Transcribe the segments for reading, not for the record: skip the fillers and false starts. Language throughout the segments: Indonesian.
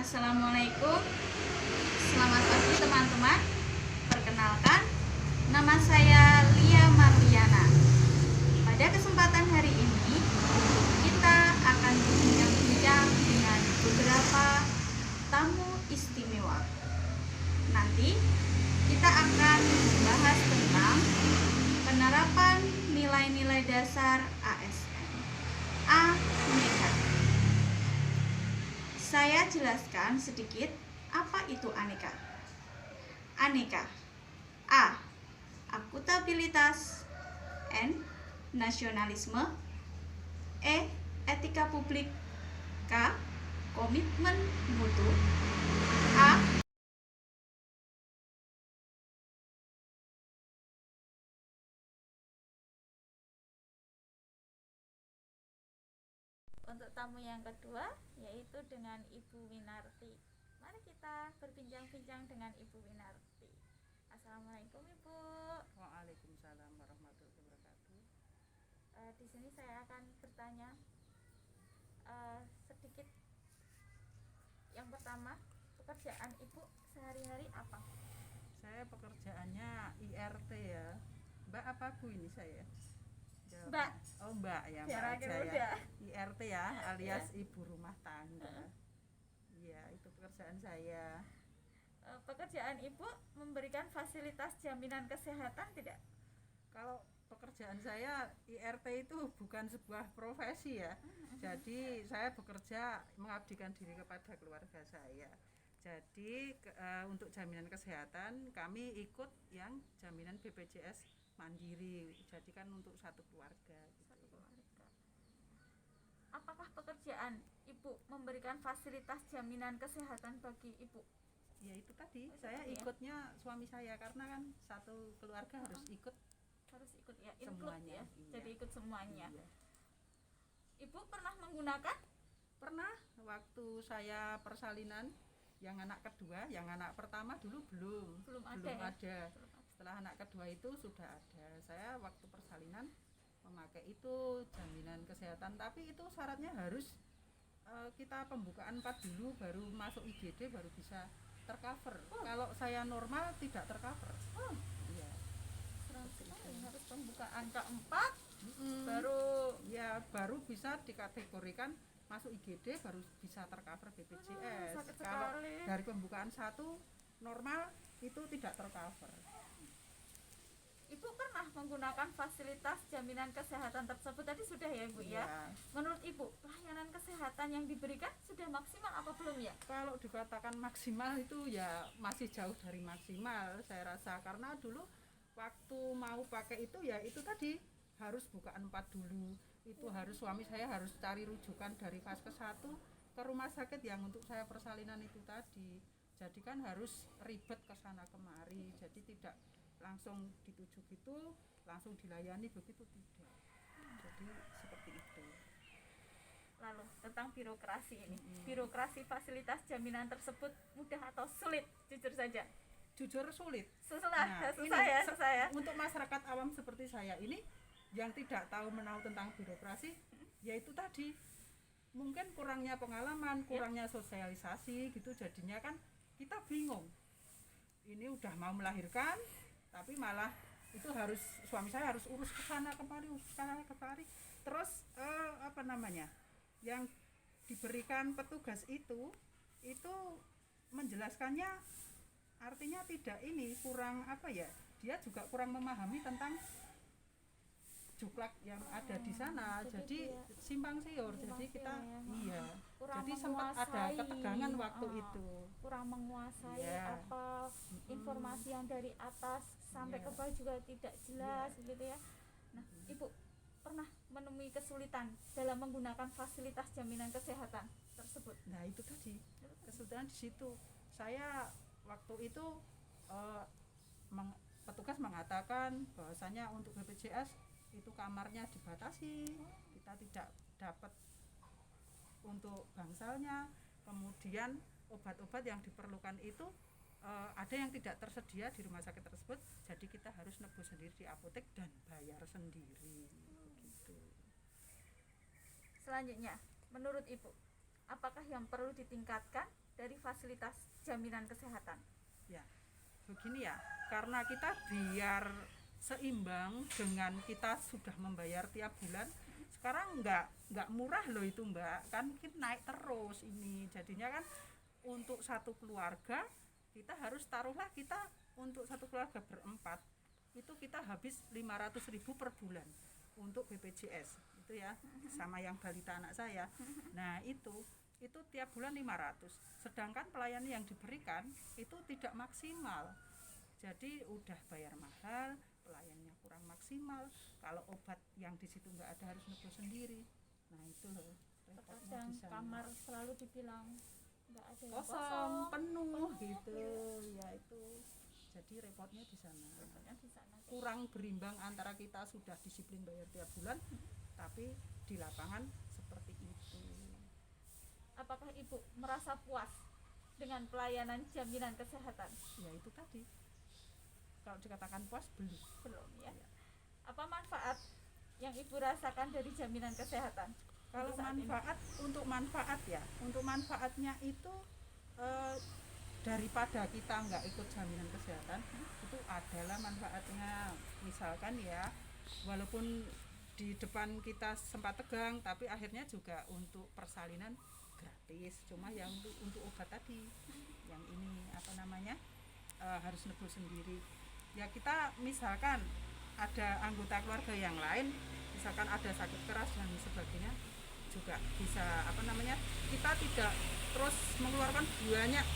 Assalamualaikum. Selamat pagi teman-teman. Perkenalkan, nama saya Lia Marliana. Pada kesempatan hari ini, kita akan berbincang-bincang dengan beberapa tamu istimewa. Nanti kita akan membahas tentang penerapan nilai-nilai dasar ASN. Aneka. Saya jelaskan sedikit apa itu aneka. Aneka. A. Akuntabilitas. N. Nasionalisme. E. Etika publik. K. Komitmen mutu. A. Untuk tamu yang kedua, yaitu dengan Ibu Winarti. Mari kita berbincang-bincang dengan Ibu Winarti. Assalamualaikum Ibu. Waalaikumsalam warahmatullahi wabarakatuh. Di sini saya akan bertanya sedikit. Yang pertama, pekerjaan Ibu sehari-hari apa? Saya pekerjaannya IRT ya. Mbak apa Bu ini saya? Mbak. Oh Mbak ya, Biar Mbak akhir aja muda. ya. IRT ya, alias ibu rumah tangga. Iya, itu pekerjaan saya. Pekerjaan Ibu memberikan fasilitas jaminan kesehatan tidak? Kalau pekerjaan saya IRT itu bukan sebuah profesi ya. Jadi saya bekerja mengabdikan diri kepada keluarga saya. Jadi untuk jaminan kesehatan kami ikut yang jaminan BPJS Mandiri. Jadi kan untuk satu keluarga gitu. Apakah pekerjaan Ibu memberikan fasilitas jaminan kesehatan bagi Ibu? Ya itu tadi, saya ikutnya suami saya karena kan satu keluarga harus ikut Ya, semuanya. ya. Iya. Jadi ikut semuanya. Iya. Ibu pernah menggunakan? Pernah waktu saya persalinan yang anak kedua, yang anak pertama dulu belum ada. Setelah anak kedua itu sudah ada. Saya waktu persalinan memakai itu jaminan kesehatan, tapi itu syaratnya harus kita pembukaan 4 dulu baru masuk IGD baru bisa tercover. Kalau saya normal tidak tercover. Iya. Harus pembukaan angka 4 baru bisa dikategorikan masuk IGD baru bisa tercover BPJS. Sakit Kalau sekali. dari pembukaan 1 normal itu tidak tercover. Ibu pernah menggunakan fasilitas jaminan kesehatan tersebut tadi sudah ya Ibu ya? Menurut Ibu, pelayanan kesehatan yang diberikan sudah maksimal apa belum ya? Kalau dikatakan maksimal itu ya masih jauh dari maksimal saya rasa, karena dulu waktu mau pakai itu ya itu tadi harus bukaan 4 dulu. Itu harus suami saya harus cari rujukan dari Vaskes 1 ke rumah sakit yang untuk saya persalinan itu tadi. Jadi kan harus ribet ke sana kemari. Jadi tidak langsung dituju gitu, langsung dilayani begitu tidak. Jadi seperti itu. Lalu tentang birokrasi ini. Birokrasi fasilitas jaminan tersebut mudah atau sulit? Jujur saja. Jujur sulit. Susah ya. Untuk masyarakat awam seperti saya ini yang tidak tahu menahu tentang birokrasi, yaitu tadi mungkin kurangnya pengalaman, kurangnya sosialisasi gitu, jadinya kan kita bingung. Ini udah mau melahirkan, tapi malah itu harus suami saya harus urus ke sana kemari, terus yang diberikan petugas itu menjelaskannya artinya tidak ini kurang dia juga kurang memahami tentang juklak yang ada di sana, jadi simpang siur, jadi kita jadi sempat ada ketegangan waktu itu, kurang menguasai informasi yang dari atas sampai ke bawah juga tidak jelas gitu ya. Nah, Ibu pernah menemui kesulitan dalam menggunakan fasilitas jaminan kesehatan tersebut? Nah itu tadi kesulitan di situ. Saya waktu itu petugas mengatakan bahwasanya untuk BPJS itu kamarnya dibatasi, kita tidak dapat untuk bangsalnya, kemudian obat-obat yang diperlukan itu ada yang tidak tersedia di rumah sakit tersebut, jadi kita harus nebus sendiri di apotek dan bayar sendiri. Begitu. Selanjutnya, menurut Ibu, apakah yang perlu ditingkatkan dari fasilitas jaminan kesehatan? Ya, begini ya, karena kita biar seimbang dengan kita sudah membayar tiap bulan. Sekarang nggak murah loh itu Mbak, kan kita naik terus ini. Jadinya kan untuk satu keluarga kita harus taruhlah kita untuk satu keluarga berempat itu kita habis 500.000 per bulan untuk BPJS itu ya, sama yang balita anak saya. Nah itu tiap bulan 500, sedangkan pelayanan yang diberikan itu tidak maksimal. Jadi udah bayar mahal, pelayannya kurang maksimal. Kalau obat yang di situ nggak ada harus nebus sendiri. Nah itu loh repotnya Terkadang di sana. kamar selalu dibilang nggak ada yang Kosong, penuh gitu ya, itu jadi repotnya di sana. Repotnya di sana. Kurang berimbang antara kita sudah disiplin bayar tiap bulan tapi di lapangan seperti itu. Apakah Ibu merasa puas dengan pelayanan jaminan kesehatan? Ya itu tadi, kalau dikatakan puas belum. Belum ya. Ya. Apa manfaat yang Ibu rasakan dari jaminan kesehatan? Kalau manfaat ini? Untuk manfaatnya itu daripada kita nggak ikut jaminan kesehatan itu adalah manfaatnya. Misalkan ya, walaupun di depan kita sempat tegang tapi akhirnya juga untuk persalinan gratis. Cuma yang untuk obat tadi yang ini harus nebus sendiri. Ya kita misalkan ada anggota keluarga yang lain, misalkan ada sakit keras dan sebagainya, juga bisa kita tidak terus mengeluarkan banyak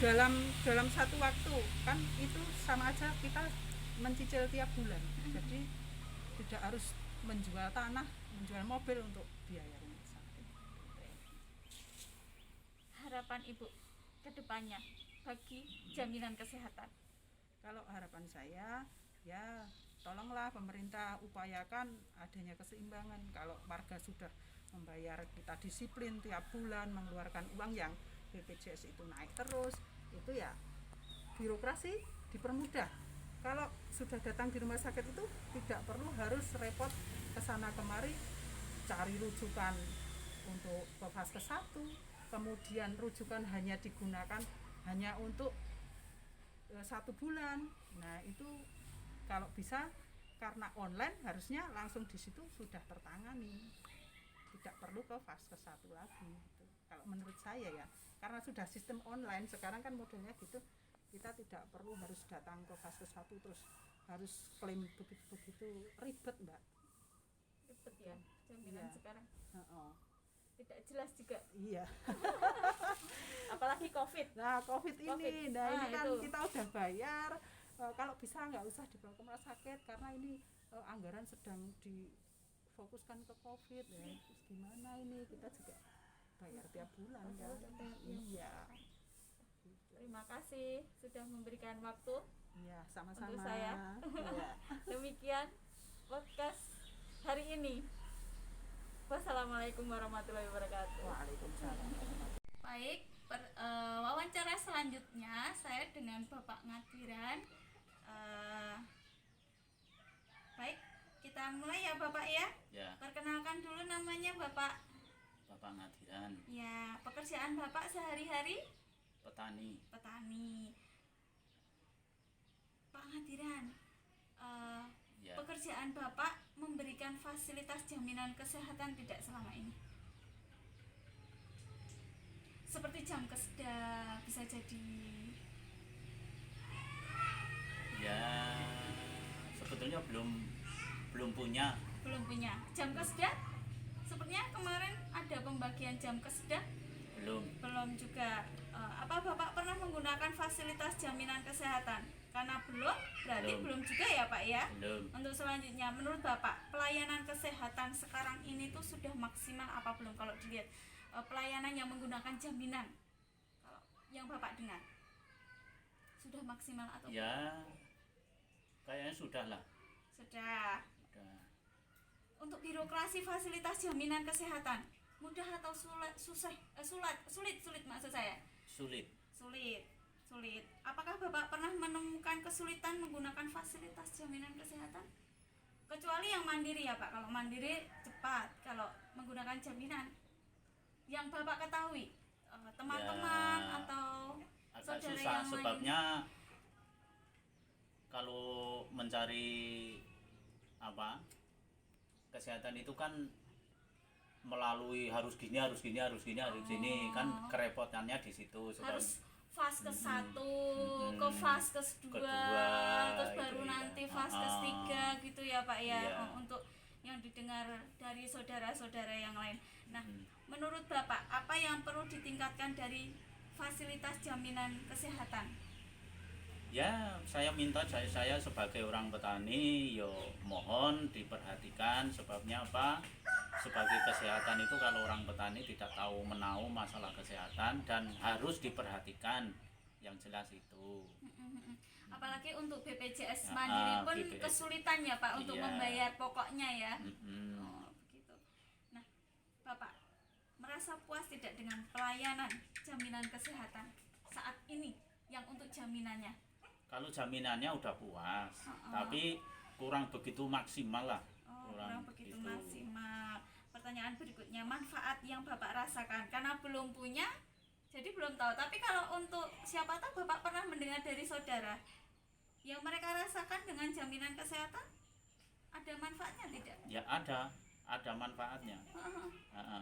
dalam satu waktu, kan itu sama aja kita mencicil tiap bulan. Jadi tidak harus menjual tanah, menjual mobil untuk biaya rumah sakit. Harapan Ibu ke depannya bagi jaminan kesehatan? Kalau harapan saya ya tolonglah pemerintah upayakan adanya keseimbangan. Kalau warga sudah membayar, kita disiplin tiap bulan mengeluarkan uang, yang BPJS itu naik terus, itu ya birokrasi dipermudah. Kalau sudah datang di rumah sakit itu tidak perlu harus repot kesana kemari cari rujukan untuk ke Vaskes 1, kemudian rujukan hanya digunakan hanya untuk 1 bulan. Nah itu kalau bisa, karena online harusnya langsung di situ sudah tertangani, tidak perlu ke Vaskes 1 lagi gitu. Kalau menurut saya ya, karena sudah sistem online sekarang kan modelnya gitu, kita tidak perlu harus datang ke Vaskes 1 terus harus klaim begitu ribet Mbak. Ribet ya jaminan Iya. Sekarang tidak jelas juga. Iya. Apalagi COVID. Nah COVID ini, ini kan itu. kita udah bayar, kalau bisa nggak usah dibawa ke rumah sakit karena ini anggaran sedang difokuskan ke COVID ya. Terus gimana ini, kita juga bayar tiap bulan kan. Iya. Terima kasih sudah memberikan waktu. Iya, sama-sama. Untuk saya. Iya. Demikian podcast hari ini. Wassalamualaikum warahmatullahi wabarakatuh. Waalaikumsalam. Baik, wawancara selanjutnya saya dengan Bapak Ngadiran. Baik, kita mulai ya Bapak ya. Ya, Perkenalkan dulu namanya Bapak. Bapak Ngadiran, Ya, pekerjaan Bapak sehari-hari? petani. Petani. Pak Ngadiran, Ya, pekerjaan Bapak memberikan fasilitas jaminan kesehatan tidak selama ini? Seperti jam keseda bisa jadi. ya sebetulnya belum punya. Belum punya jam keseda. Sepertinya kemarin ada pembagian jam keseda. Belum juga. Apa Bapak pernah menggunakan fasilitas jaminan kesehatan? Karena belum, berarti belum juga ya Pak ya. Belum. Untuk selanjutnya, menurut Bapak pelayanan kesehatan sekarang ini tuh sudah maksimal apa belum? Kalau dilihat pelayanan yang menggunakan jaminan, kalau yang Bapak dengar sudah maksimal atau belum? Ya, kayaknya sudah lah. Sudah. Sudah. Untuk birokrasi fasilitas jaminan kesehatan mudah atau sulit maksud saya? Sulit. Apakah Bapak pernah menemukan kesulitan menggunakan fasilitas jaminan kesehatan? Kecuali yang mandiri ya Pak. Kalau mandiri cepat, kalau menggunakan jaminan yang Bapak ketahui teman-teman Ya, atau agak saudara susah yang lain? sebabnya kalau mencari apa kesehatan itu kan melalui harus gini harus gini harus gini harus gini kan kerepotannya di situ sebab Harus fase ke satu, Mm-mm. ke fase ke-2, Kedua, terus itu baru ya. nanti fase Ah. ke-3 gitu ya Pak ya. Iya. Untuk yang didengar dari saudara-saudara yang lain. Nah, Mm. menurut Bapak apa yang perlu ditingkatkan dari fasilitas jaminan kesehatan? Ya, saya minta saya sebagai orang petani, yo mohon diperhatikan sebabnya apa? Sebagai kesehatan itu kalau orang petani tidak tahu menahu masalah kesehatan dan harus diperhatikan yang jelas itu. Apalagi untuk BPJS Ya, Mandiri pun BPJS. kesulitan ya Pak untuk Iya. membayar pokoknya ya. Mm-mm. Oh, begitu. Nah, Bapak merasa puas tidak dengan pelayanan jaminan kesehatan saat ini yang untuk jaminannya? Kalau jaminannya udah puas, tapi kurang begitu maksimal lah. Oh, kurang begitu maksimal. Pertanyaan berikutnya, manfaat yang Bapak rasakan karena belum punya, jadi belum tahu. Tapi kalau untuk siapa tahu Bapak pernah mendengar dari saudara yang mereka rasakan dengan jaminan kesehatan, ada manfaatnya tidak? Ya ada manfaatnya.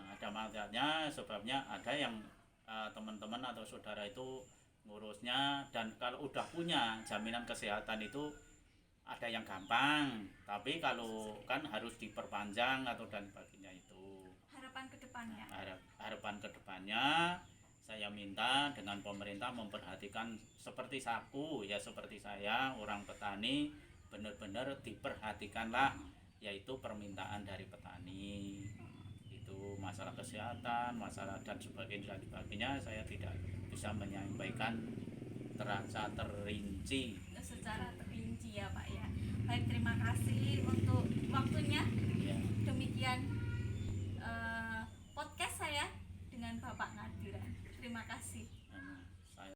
Ada manfaatnya sebabnya ada yang teman-teman atau saudara itu ngurusnya dan kalau udah punya jaminan kesehatan itu ada yang gampang, tapi kalau kan harus diperpanjang atau dan sebagainya itu. Harapan kedepannya. Harapan kedepannya saya minta dengan pemerintah memperhatikan seperti saku ya seperti saya orang petani benar-benar diperhatikanlah yaitu permintaan dari petani itu masalah kesehatan masalah dan sebagainya saya tidak bisa menyampaikan terasa terinci Secara terinci ya Pak ya. Baik, terima kasih untuk waktunya. ya. Demikian